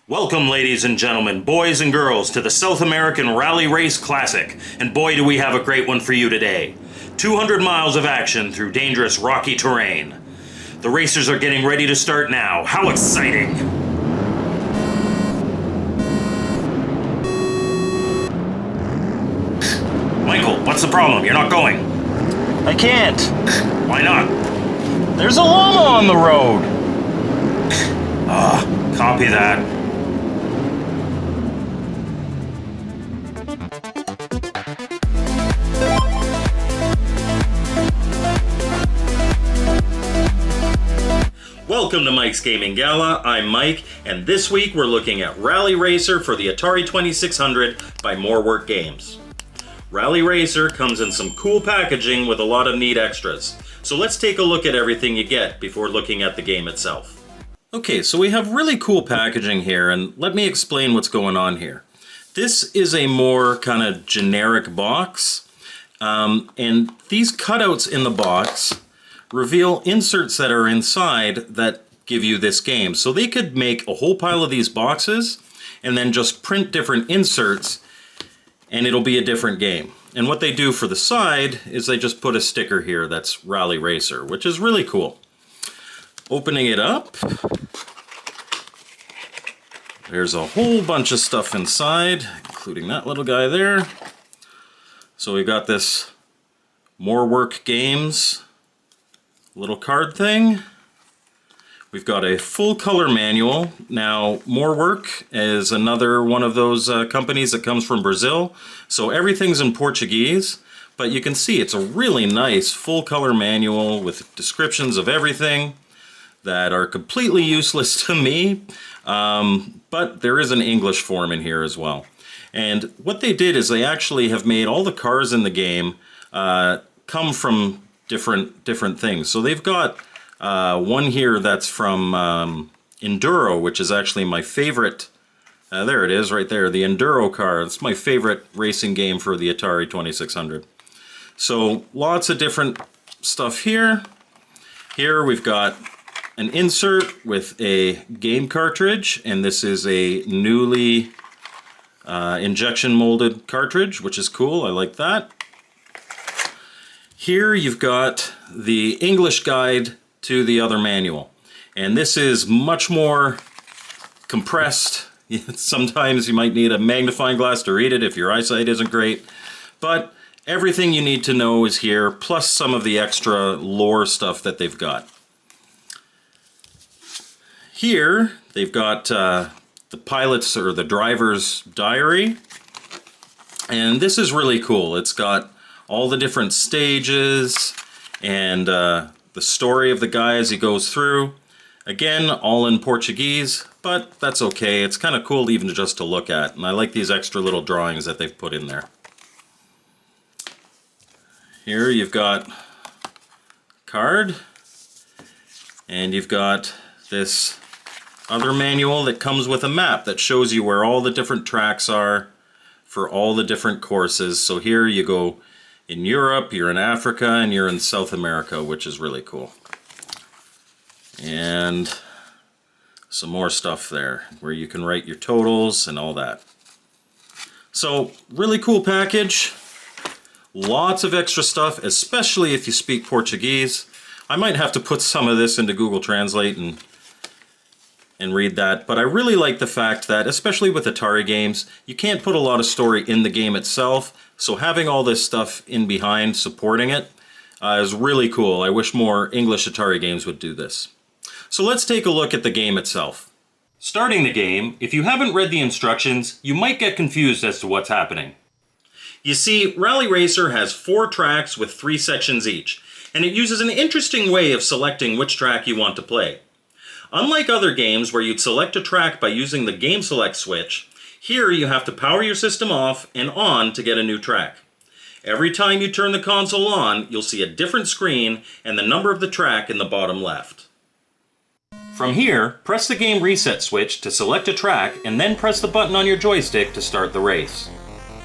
Welcome, ladies and gentlemen, boys and girls, to the South American Rally Race Classic. And boy, do we have a great one for you today. 200 miles of action through dangerous rocky terrain. The racers are getting ready to start now. How exciting! Michael, what's the problem? You're not going. I can't. Why not? There's a llama on the road. Copy that. Welcome to Mike's Gaming Gala. I'm Mike, and this week we're looking at Rally Racer for the Atari 2600 by More Work Games. Rally Racer comes in some cool packaging with a lot of neat extras. So let's take a look at everything you get before looking at the game itself. Okay, so we have really cool packaging here, and let me explain what's going on here. This is a more kind of generic box, and these cutouts in the box reveal inserts that are inside that give you this game. So they could make a whole pile of these boxes and then just print different inserts and it'll be a different game. And what they do for the side is they just put a sticker here that's Rally Racer, which is really cool. Opening it up, there's a whole bunch of stuff inside, including that little guy there. So we got this More Work Games little card thing. We've got a full color manual. Now, More Work is another one of those companies that comes from Brazil. So everything's in Portuguese, but you can see it's a really nice full color manual with descriptions of everything that are completely useless to me. But there is an English form in here as well. And what they did is they actually have made all the cars in the game come from different things. So they've got one here that's from Enduro, which is actually my favorite. There it is right there, the Enduro car. It's my favorite racing game for the Atari 2600. So lots of different stuff here. Here we've got an insert with a game cartridge, and this is a newly injection molded cartridge, which is cool. I like that. Here you've got the English guide to the other manual, and this is much more compressed. Sometimes you might need a magnifying glass to read it if your eyesight isn't great, but everything you need to know is here, plus some of the extra lore stuff that they've got. Here they've got the pilot's or the driver's diary, and this is really cool. It's got all the different stages and the story of the guy as he goes through. Again, all in Portuguese, but that's okay. It's kind of cool even just to look at, and I like these extra little drawings that they've put in there. Here you've got card, and you've got this other manual that comes with a map that shows you where all the different tracks are for all the different courses. So here you go in Europe, you're in Africa, and you're in South America, which is really cool. And some more stuff there where you can write your totals and all that. So, really cool package. Lots of extra stuff, especially if you speak Portuguese. I might have to put some of this into Google Translate and read that, but I really like the fact that, especially with Atari games, you can't put a lot of story in the game itself, so having all this stuff in behind supporting it is really cool. I wish more English Atari games would do this. So let's take a look at the game itself. Starting the game, if you haven't read the instructions, you might get confused as to what's happening. You see, Rally Racer has 4 tracks with 3 sections each, and it uses an interesting way of selecting which track you want to play. Unlike other games where you'd select a track by using the Game Select switch, here you have to power your system off and on to get a new track. Every time you turn the console on, you'll see a different screen and the number of the track in the bottom left. From here, press the Game Reset switch to select a track and then press the button on your joystick to start the race.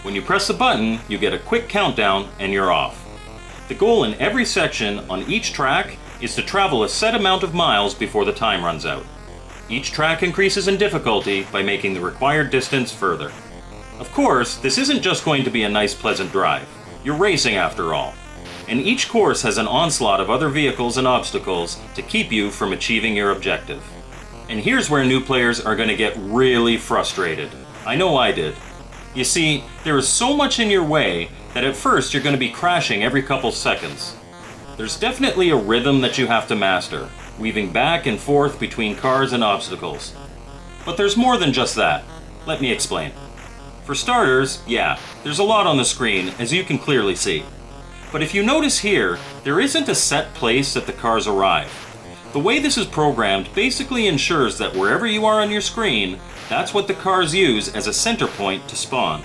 When you press the button, you get a quick countdown and you're off. The goal in every section on each track is to travel a set amount of miles before the time runs out. Each track increases in difficulty by making the required distance further. Of course, this isn't just going to be a nice pleasant drive. You're racing after all. And each course has an onslaught of other vehicles and obstacles to keep you from achieving your objective. And here's where new players are going to get really frustrated. I know I did. You see, there is so much in your way that at first you're going to be crashing every couple seconds. There's definitely a rhythm that you have to master, weaving back and forth between cars and obstacles. But there's more than just that. Let me explain. For starters, yeah, there's a lot on the screen, as you can clearly see. But if you notice here, there isn't a set place that the cars arrive. The way this is programmed basically ensures that wherever you are on your screen, that's what the cars use as a center point to spawn.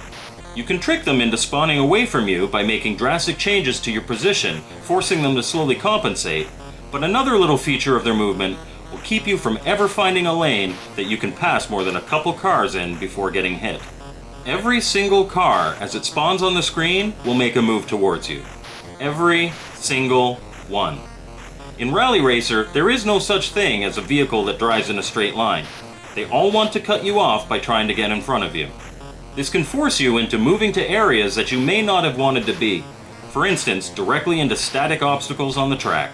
You can trick them into spawning away from you by making drastic changes to your position, forcing them to slowly compensate, but another little feature of their movement will keep you from ever finding a lane that you can pass more than a couple cars in before getting hit. Every single car, as it spawns on the screen, will make a move towards you. Every single one. In Rally Racer, there is no such thing as a vehicle that drives in a straight line. They all want to cut you off by trying to get in front of you. This can force you into moving to areas that you may not have wanted to be. For instance, directly into static obstacles on the track.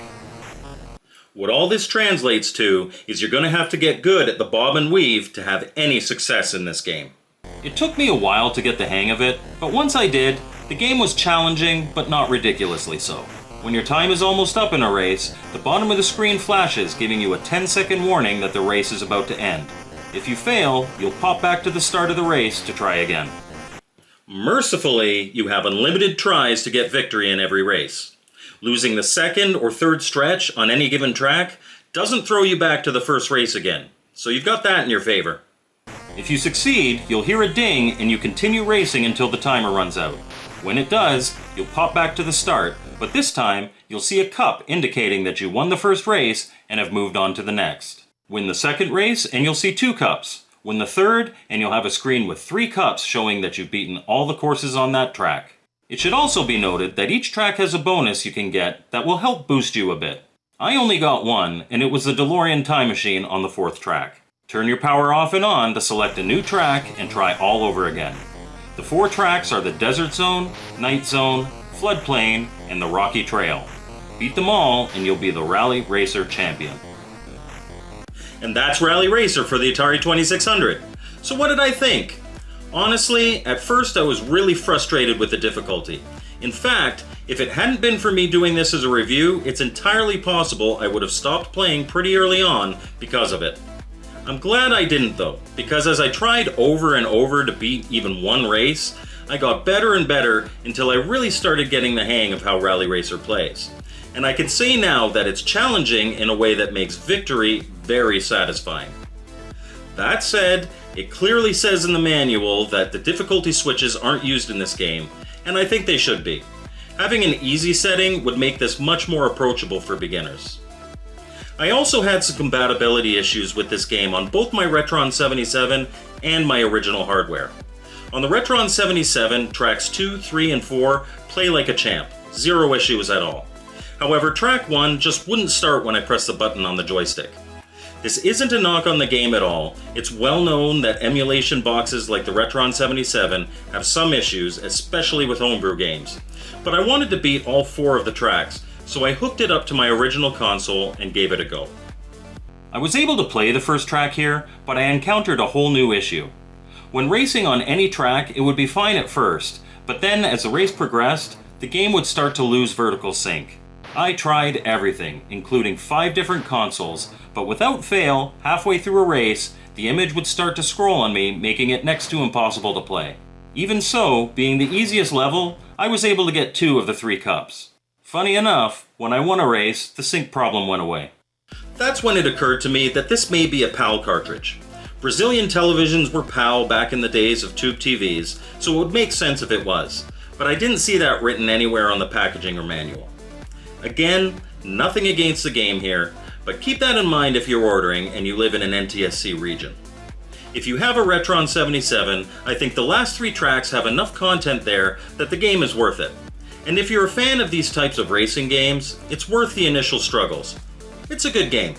What all this translates to is you're going to have to get good at the bob and weave to have any success in this game. It took me a while to get the hang of it, but once I did, the game was challenging, but not ridiculously so. When your time is almost up in a race, the bottom of the screen flashes, giving you a 10-second warning that the race is about to end. If you fail, you'll pop back to the start of the race to try again. Mercifully, you have unlimited tries to get victory in every race. Losing the second or third stretch on any given track doesn't throw you back to the first race again, so you've got that in your favor. If you succeed, you'll hear a ding and you continue racing until the timer runs out. When it does, you'll pop back to the start, but this time, you'll see a cup indicating that you won the first race and have moved on to the next. Win the second race and you'll see 2 cups. Win the third and you'll have a screen with 3 cups showing that you've beaten all the courses on that track. It should also be noted that each track has a bonus you can get that will help boost you a bit. I only got one, and it was the DeLorean time machine on the 4th track. Turn your power off and on to select a new track and try all over again. The 4 tracks are the Desert Zone, Night Zone, Floodplain, and the Rocky Trail. Beat them all and you'll be the Rally Racer champion. And that's Rally Racer for the Atari 2600. So what did I think? Honestly, at first I was really frustrated with the difficulty. In fact, if it hadn't been for me doing this as a review, it's entirely possible I would have stopped playing pretty early on because of it. I'm glad I didn't though, because as I tried over and over to beat even one race, I got better and better until I really started getting the hang of how Rally Racer plays. And I can say now that it's challenging in a way that makes victory very satisfying. That said, it clearly says in the manual that the difficulty switches aren't used in this game, and I think they should be. Having an easy setting would make this much more approachable for beginners. I also had some compatibility issues with this game on both my Retron 77 and my original hardware. On the Retron 77, tracks 2, 3, and 4 play like a champ, 0 issues at all. However, track 1 just wouldn't start when I pressed the button on the joystick. This isn't a knock on the game at all. It's well known that emulation boxes like the Retron 77 have some issues, especially with homebrew games. But I wanted to beat all 4 of the tracks, so I hooked it up to my original console and gave it a go. I was able to play the first track here, but I encountered a whole new issue. When racing on any track, it would be fine at first, but then as the race progressed, the game would start to lose vertical sync. I tried everything, including 5 different consoles, but without fail, halfway through a race, the image would start to scroll on me, making it next to impossible to play. Even so, being the easiest level, I was able to get 2 of the 3 cups. Funny enough, when I won a race, the sync problem went away. That's when it occurred to me that this may be a PAL cartridge. Brazilian televisions were PAL back in the days of tube TVs, so it would make sense if it was, but I didn't see that written anywhere on the packaging or manual. Again, nothing against the game here, but keep that in mind if you're ordering and you live in an NTSC region. If you have a Retron 77, I think the last 3 tracks have enough content there that the game is worth it. And if you're a fan of these types of racing games, it's worth the initial struggles. It's a good game.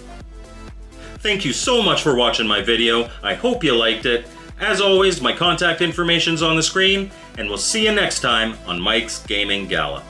Thank you so much for watching my video. I hope you liked it. As always, my contact information's on the screen, and we'll see you next time on Mike's Gaming Gala.